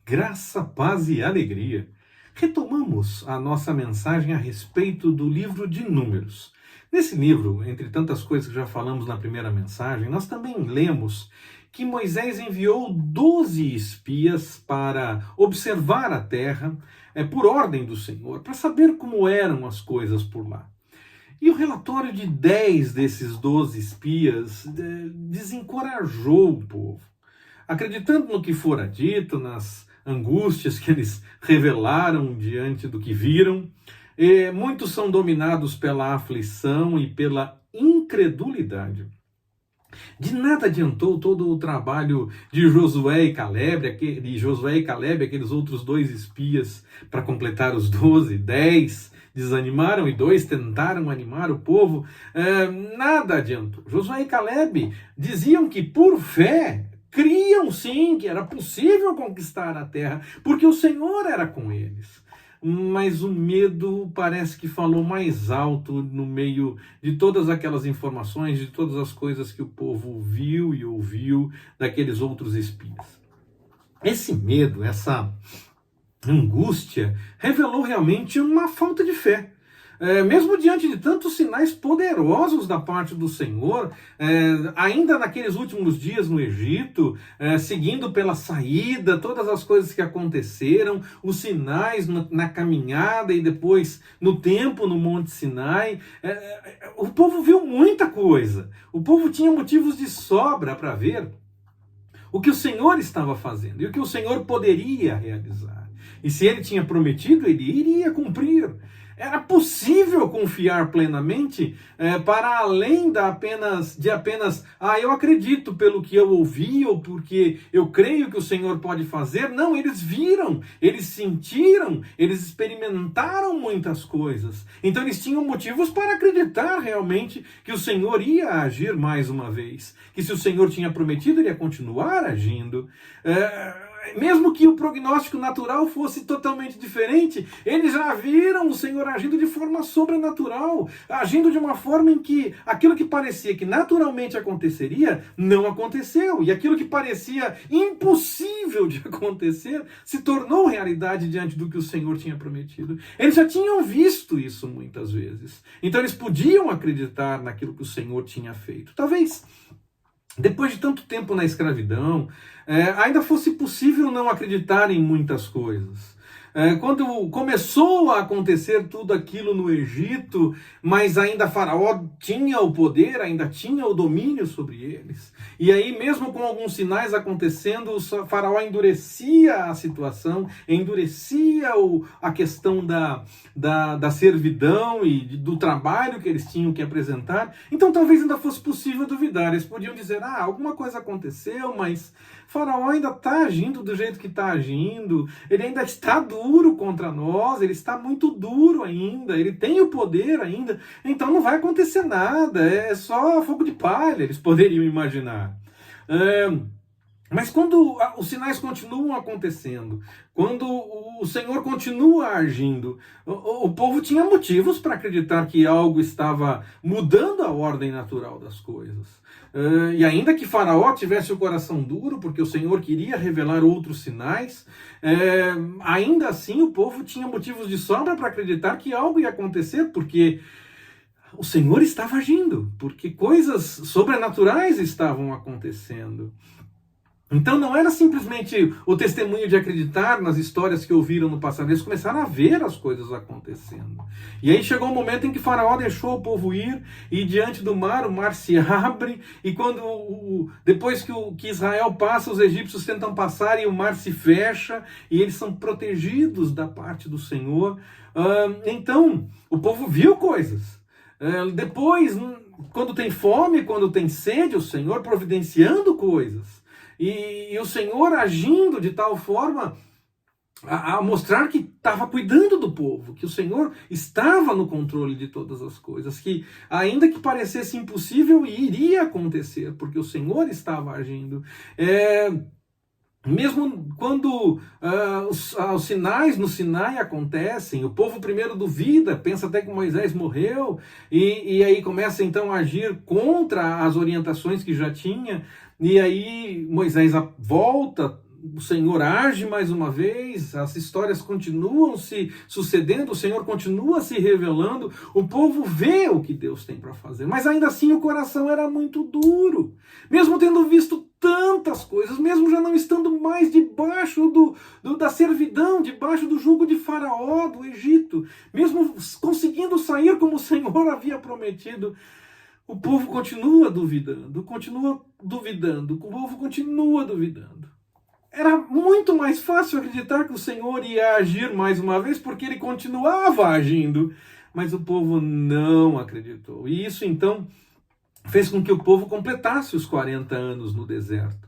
Graça, paz e alegria. Retomamos a nossa mensagem a respeito do livro de Números. Nesse livro, entre tantas coisas que já falamos na primeira mensagem, nós também lemos que Moisés enviou 12 espias para observar a terra, por ordem do Senhor, para saber como eram as coisas por lá. E o relatório de 10 desses 12 espias desencorajou o povo. Acreditando no que fora dito, nas angústias que eles revelaram diante do que viram, muitos são dominados pela aflição e pela incredulidade. De nada adiantou todo o trabalho de Josué e Caleb, aqueles outros 2 espias, para completar os 12, 10 desanimaram e 2 tentaram animar o povo. Nada adiantou. Josué e Caleb diziam que por fé criam sim que era possível conquistar a terra, porque o Senhor era com eles. Mas o medo parece que falou mais alto no meio de todas aquelas informações, de todas as coisas que o povo viu e ouviu daqueles outros espias. Esse medo, essa angústia, revelou realmente uma falta de fé. Mesmo diante de tantos sinais poderosos da parte do Senhor, ainda naqueles últimos dias no Egito, seguindo pela saída, todas as coisas que aconteceram, os sinais na caminhada e depois no tempo no Monte Sinai, o povo viu muita coisa. O povo tinha motivos de sobra para ver o que o Senhor estava fazendo e o que o Senhor poderia realizar. E se ele tinha prometido, ele iria cumprir. Era possível confiar plenamente para além de apenas eu acredito pelo que eu ouvi ou porque eu creio que o Senhor pode fazer. Não, eles viram, eles sentiram, eles experimentaram muitas coisas. Então eles tinham motivos para acreditar realmente que o Senhor ia agir mais uma vez. Que se o Senhor tinha prometido, ele ia continuar agindo. Mesmo que o prognóstico natural fosse totalmente diferente, eles já viram o Senhor agindo de forma sobrenatural, agindo de uma forma em que aquilo que parecia que naturalmente aconteceria, não aconteceu. E aquilo que parecia impossível de acontecer, se tornou realidade diante do que o Senhor tinha prometido. Eles já tinham visto isso muitas vezes. Então eles podiam acreditar naquilo que o Senhor tinha feito. Talvez depois de tanto tempo na escravidão, ainda fosse possível não acreditar em muitas coisas. Quando começou a acontecer tudo aquilo no Egito, mas ainda Faraó tinha o poder, ainda tinha o domínio sobre eles. E aí, mesmo com alguns sinais acontecendo, o Faraó endurecia a situação, endurecia a questão da servidão e do trabalho que eles tinham que apresentar. Então, talvez ainda fosse possível duvidar. Eles podiam dizer, alguma coisa aconteceu, mas Faraó ainda está agindo do jeito que está agindo, ele ainda está duro contra nós, ele está muito duro ainda, ele tem o poder ainda, então não vai acontecer nada, é só fogo de palha, eles poderiam imaginar. Mas quando os sinais continuam acontecendo, quando o Senhor continua agindo, o povo tinha motivos para acreditar que algo estava mudando a ordem natural das coisas. E ainda que Faraó tivesse o coração duro, porque o Senhor queria revelar outros sinais, ainda assim o povo tinha motivos de sobra para acreditar que algo ia acontecer, porque o Senhor estava agindo, porque coisas sobrenaturais estavam acontecendo. Então não era simplesmente o testemunho de acreditar nas histórias que ouviram no passado, eles começaram a ver as coisas acontecendo. E aí chegou o momento em que Faraó deixou o povo ir, e diante do mar, o mar se abre, e depois que Israel passa, os egípcios tentam passar e o mar se fecha, e eles são protegidos da parte do Senhor. Então, o povo viu coisas. Depois, quando tem fome, quando tem sede, o Senhor providenciando coisas. E o Senhor agindo de tal forma a mostrar que estava cuidando do povo, que o Senhor estava no controle de todas as coisas, que ainda que parecesse impossível, iria acontecer, porque o Senhor estava agindo. Mesmo quando os sinais no Sinai acontecem, o povo primeiro duvida, pensa até que Moisés morreu, e aí começa então a agir contra as orientações que já tinha, e aí Moisés volta o Senhor age mais uma vez, as histórias continuam se sucedendo, o Senhor continua se revelando, o povo vê o que Deus tem para fazer, mas ainda assim o coração era muito duro, mesmo tendo visto tantas coisas, mesmo já não estando mais debaixo da servidão, debaixo do jugo de Faraó, do Egito, mesmo conseguindo sair como o Senhor havia prometido, o povo continua duvidando, o povo continua duvidando. Era muito mais fácil acreditar que o Senhor ia agir mais uma vez, porque ele continuava agindo, mas o povo não acreditou. E isso, então, fez com que o povo completasse os 40 anos no deserto.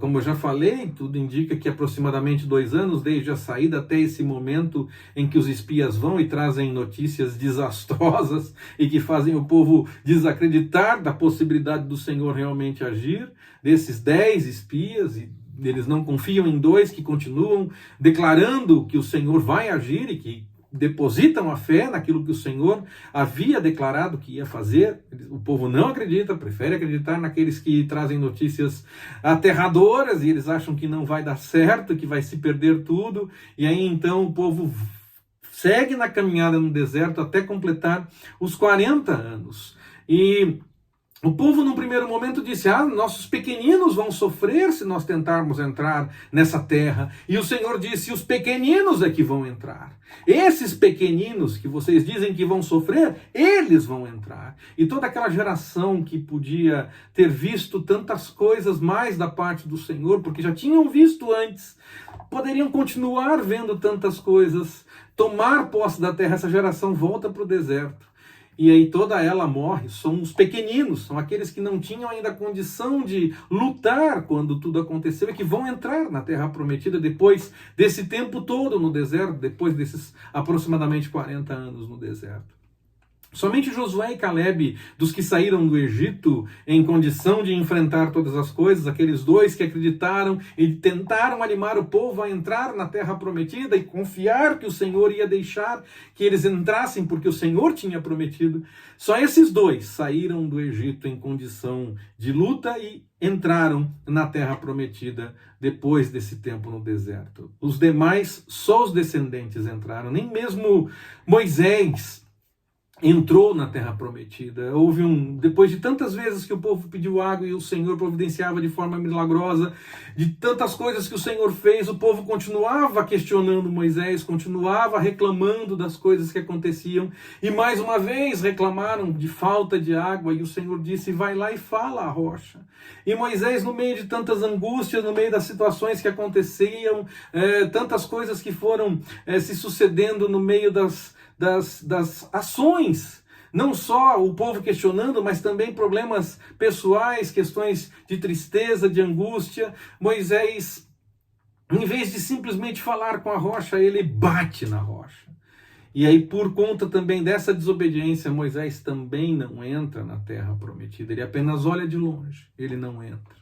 Como eu já falei, tudo indica que aproximadamente 2 anos desde a saída até esse momento em que os espias vão e trazem notícias desastrosas e que fazem o povo desacreditar da possibilidade do Senhor realmente agir. Desses 10 espias, eles não confiam em 2 que continuam declarando que o Senhor vai agir e que depositam a fé naquilo que o Senhor havia declarado que ia fazer. O povo não acredita, prefere acreditar naqueles que trazem notícias aterradoras e eles acham que não vai dar certo, que vai se perder tudo. E aí então o povo segue na caminhada no deserto até completar os 40 anos. E o povo, num primeiro momento, disse: nossos pequeninos vão sofrer se nós tentarmos entrar nessa terra. E o Senhor disse: os pequeninos é que vão entrar. Esses pequeninos que vocês dizem que vão sofrer, eles vão entrar. E toda aquela geração que podia ter visto tantas coisas mais da parte do Senhor, porque já tinham visto antes, poderiam continuar vendo tantas coisas, tomar posse da terra. Essa geração volta para o deserto. E aí toda ela morre. São os pequeninos, são aqueles que não tinham ainda condição de lutar quando tudo aconteceu e que vão entrar na terra prometida depois desse tempo todo no deserto, depois desses aproximadamente 40 anos no deserto. Somente Josué e Calebe, dos que saíram do Egito em condição de enfrentar todas as coisas, aqueles 2 que acreditaram e tentaram animar o povo a entrar na terra prometida e confiar que o Senhor ia deixar que eles entrassem porque o Senhor tinha prometido, só esses 2 saíram do Egito em condição de luta e entraram na terra prometida depois desse tempo no deserto. Os demais, só os descendentes entraram, nem mesmo Moisés entrou na terra prometida. Depois de tantas vezes que o povo pediu água e o Senhor providenciava de forma milagrosa, de tantas coisas que o Senhor fez, o povo continuava questionando Moisés, continuava reclamando das coisas que aconteciam, e mais uma vez reclamaram de falta de água, e o Senhor disse: vai lá e fala à rocha. E Moisés, no meio de tantas angústias, no meio das situações que aconteciam, tantas coisas que foram se sucedendo no meio das ações, não só o povo questionando, mas também problemas pessoais, questões de tristeza, de angústia, Moisés, em vez de simplesmente falar com a rocha, ele bate na rocha. E aí, por conta também dessa desobediência, Moisés também não entra na terra prometida, ele apenas olha de longe, ele não entra.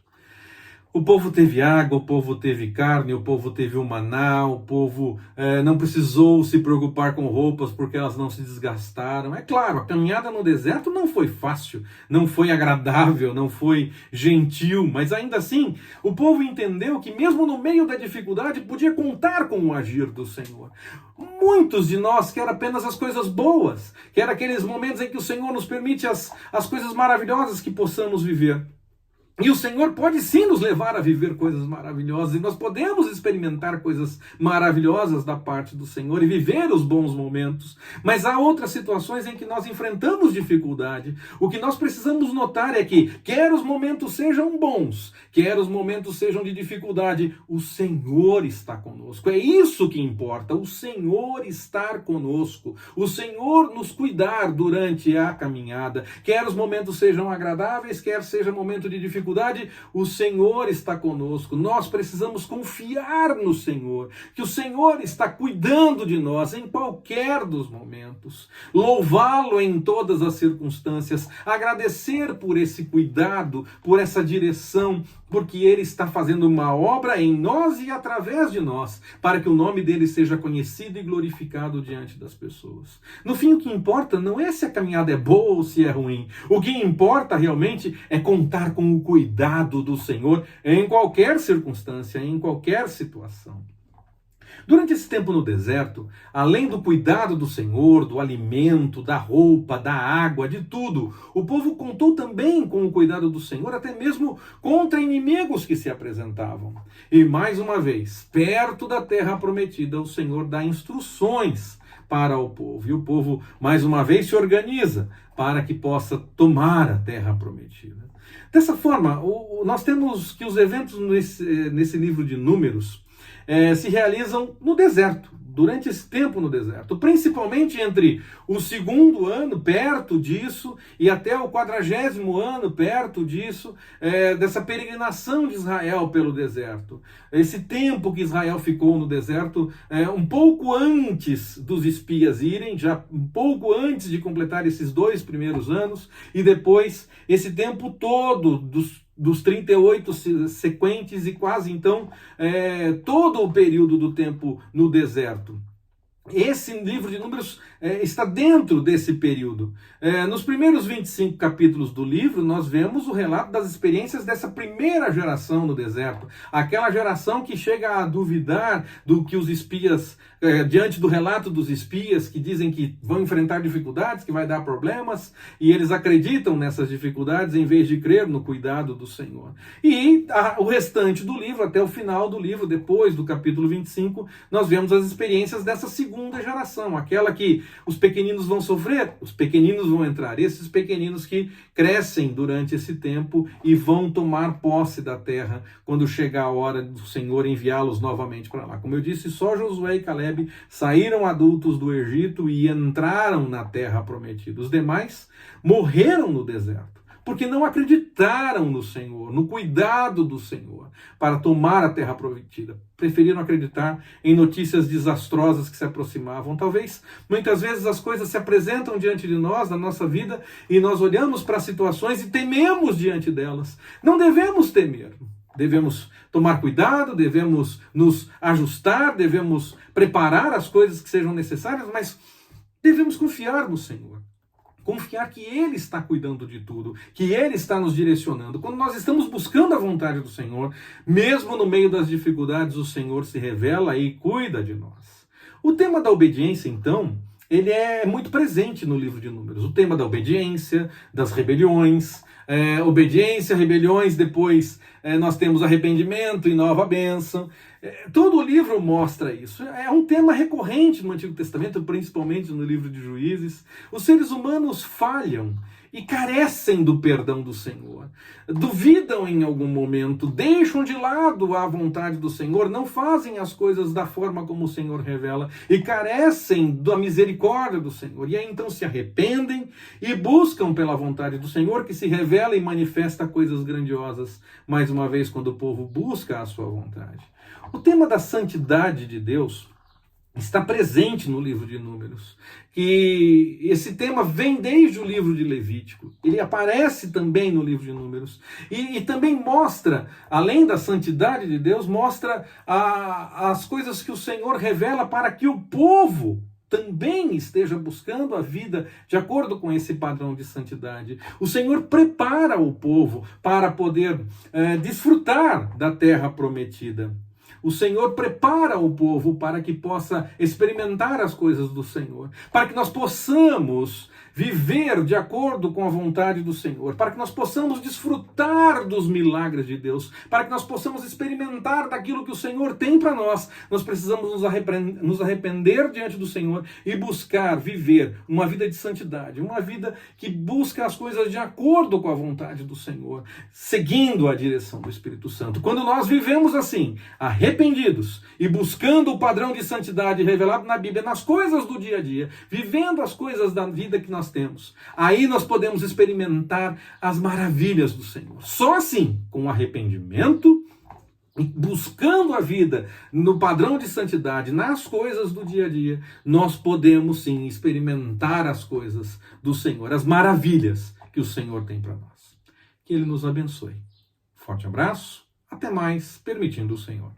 O povo teve água, o povo teve carne, o povo teve o maná, o povo não precisou se preocupar com roupas porque elas não se desgastaram. É claro, a caminhada no deserto não foi fácil, não foi agradável, não foi gentil, mas ainda assim o povo entendeu que mesmo no meio da dificuldade podia contar com o agir do Senhor. Muitos de nós querem apenas as coisas boas, querem aqueles momentos em que o Senhor nos permite as coisas maravilhosas que possamos viver. E o Senhor pode sim nos levar a viver coisas maravilhosas, e nós podemos experimentar coisas maravilhosas da parte do Senhor e viver os bons momentos. Mas há outras situações em que nós enfrentamos dificuldade. O que nós precisamos notar é que, quer os momentos sejam bons, quer os momentos sejam de dificuldade, o Senhor está conosco. É isso que importa, o Senhor estar conosco, o Senhor nos cuidar durante a caminhada. Quer os momentos sejam agradáveis, quer seja momento de dificuldade, o Senhor está conosco. Nós precisamos confiar no Senhor, que o Senhor está cuidando de nós em qualquer dos momentos. Louvá-lo em todas as circunstâncias, agradecer por esse cuidado, por essa direção, porque Ele está fazendo uma obra em nós e através de nós, para que o nome dele seja conhecido e glorificado diante das pessoas. No fim, o que importa não é se a caminhada é boa ou se é ruim. O que importa realmente é contar com o cuidado do Senhor em qualquer circunstância, em qualquer situação. Durante esse tempo no deserto, além do cuidado do Senhor, do alimento, da roupa, da água, de tudo, o povo contou também com o cuidado do Senhor, até mesmo contra inimigos que se apresentavam. E mais uma vez, perto da terra prometida, o Senhor dá instruções para o povo. E o povo, mais uma vez, se organiza para que possa tomar a terra prometida. Dessa forma, nós temos que os eventos nesse livro de Números se realizam no deserto, durante esse tempo no deserto, principalmente entre o 2º ano, perto disso, e até o 40º ano, perto disso, dessa peregrinação de Israel pelo deserto. Esse tempo que Israel ficou no deserto, um pouco antes dos espias irem, já um pouco antes de completar esses 2 primeiros anos, e depois esse tempo todo dos 38 sequentes e quase então todo o período do tempo no deserto. Esse livro de Números está dentro desse período. Nos primeiros 25 capítulos do livro, nós vemos o relato das experiências dessa primeira geração no deserto. Aquela geração que chega a duvidar do que os espias, diante do relato dos espias, que dizem que vão enfrentar dificuldades, que vai dar problemas, e eles acreditam nessas dificuldades em vez de crer no cuidado do Senhor. E o restante do livro, até o final do livro, depois do capítulo 25, nós vemos as experiências dessa segunda geração, aquela que os pequeninos vão sofrer, os pequeninos vão entrar, esses pequeninos que crescem durante esse tempo e vão tomar posse da terra quando chegar a hora do Senhor enviá-los novamente para lá. Como eu disse, só Josué e Caleb saíram adultos do Egito e entraram na terra prometida. Os demais morreram no deserto, porque não acreditaram no Senhor, no cuidado do Senhor, para tomar a terra prometida. Preferiram acreditar em notícias desastrosas que se aproximavam. Talvez, muitas vezes, as coisas se apresentam diante de nós, na nossa vida, e nós olhamos para as situações e tememos diante delas. Não devemos temer. Devemos tomar cuidado, devemos nos ajustar, devemos preparar as coisas que sejam necessárias, mas devemos confiar no Senhor. Confiar que Ele está cuidando de tudo, que Ele está nos direcionando. Quando nós estamos buscando a vontade do Senhor, mesmo no meio das dificuldades, o Senhor se revela e cuida de nós. O tema da obediência, então, ele é muito presente no livro de Números. O tema da obediência, das rebeliões, obediência, rebeliões, depois nós temos arrependimento e nova bênção. Todo o livro mostra isso. É um tema recorrente no Antigo Testamento, principalmente no livro de Juízes. Os seres humanos falham e carecem do perdão do Senhor. Duvidam em algum momento, deixam de lado a vontade do Senhor, não fazem as coisas da forma como o Senhor revela e carecem da misericórdia do Senhor. E aí então se arrependem e buscam pela vontade do Senhor, que se revela e manifesta coisas grandiosas, mais uma vez, quando o povo busca a sua vontade. O tema da santidade de Deus está presente no livro de Números, que esse tema vem desde o livro de Levítico, ele aparece também no livro de Números, e também mostra, além da santidade de Deus, mostra as coisas que o Senhor revela para que o povo também esteja buscando a vida de acordo com esse padrão de santidade. O Senhor prepara o povo para poder desfrutar da terra prometida. O Senhor prepara o povo para que possa experimentar as coisas do Senhor, para que nós possamos viver de acordo com a vontade do Senhor, para que nós possamos desfrutar dos milagres de Deus, para que nós possamos experimentar daquilo que o Senhor tem para nós. Nós precisamos nos arrepender diante do Senhor e buscar viver uma vida de santidade, uma vida que busca as coisas de acordo com a vontade do Senhor, seguindo a direção do Espírito Santo. Quando nós vivemos assim, arrependidos e buscando o padrão de santidade revelado na Bíblia, nas coisas do dia a dia, vivendo as coisas da vida que nós temos, aí nós podemos experimentar as maravilhas do Senhor. Só assim, com arrependimento, buscando a vida no padrão de santidade, nas coisas do dia a dia, nós podemos sim experimentar as coisas do Senhor, as maravilhas que o Senhor tem para nós. Que Ele nos abençoe. Forte abraço, até mais, permitindo o Senhor.